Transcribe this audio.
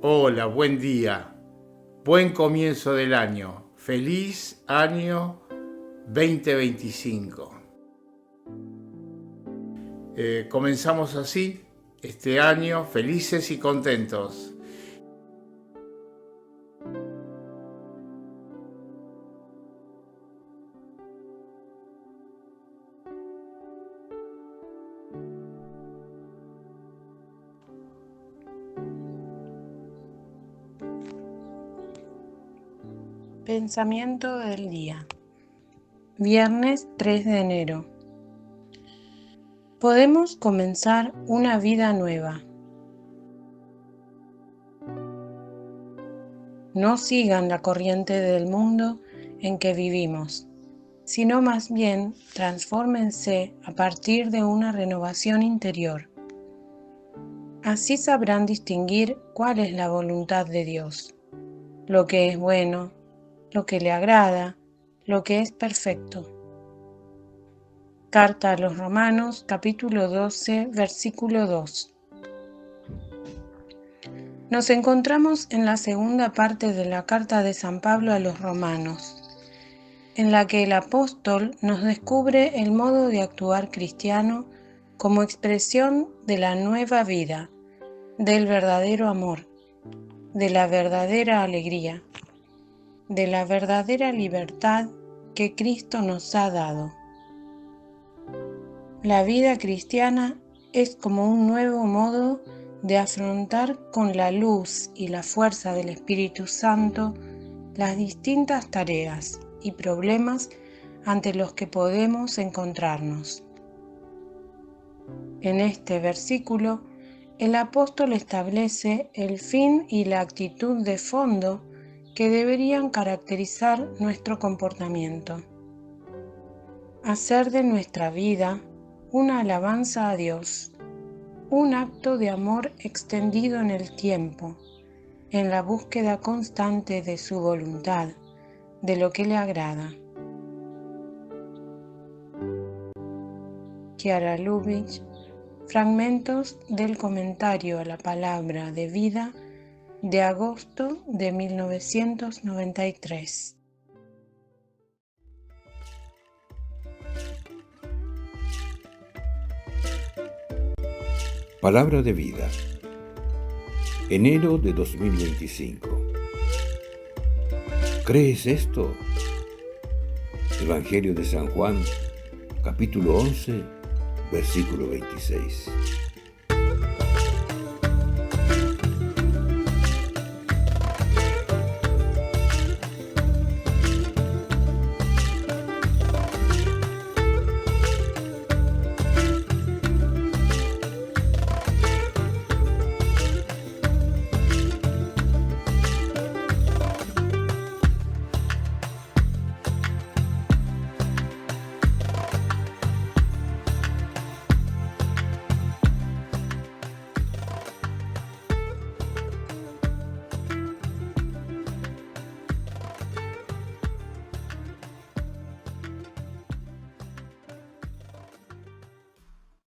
Hola, buen día. Buen comienzo del año. Feliz año 2025. Comenzamos así este año felices y contentos. Pensamiento del día. Viernes 3 de enero. Podemos comenzar una vida nueva. No sigan la corriente del mundo en que vivimos, sino más bien transfórmense a partir de una renovación interior. Así sabrán distinguir cuál es la voluntad de Dios, lo que es bueno, lo que le agrada, lo que es perfecto. Carta a los Romanos, capítulo 12, versículo 2. Nos encontramos en la segunda parte de la carta de San Pablo a los Romanos, en la que el apóstol nos descubre el modo de actuar cristiano como expresión de la nueva vida, del verdadero amor, de la verdadera alegría, de la verdadera libertad que Cristo nos ha dado. La vida cristiana es como un nuevo modo de afrontar con la luz y la fuerza del Espíritu Santo las distintas tareas y problemas ante los que podemos encontrarnos. En este versículo, el apóstol establece el fin y la actitud de fondo que deberían caracterizar nuestro comportamiento. Hacer de nuestra vida una alabanza a Dios, un acto de amor extendido en el tiempo, en la búsqueda constante de su voluntad, de lo que le agrada. Chiara Lubich, fragmentos del comentario a la palabra de vida de agosto de 1993. Palabra de vida. Enero de 2025. ¿Crees esto? Evangelio de San Juan, capítulo 11, versículo 26.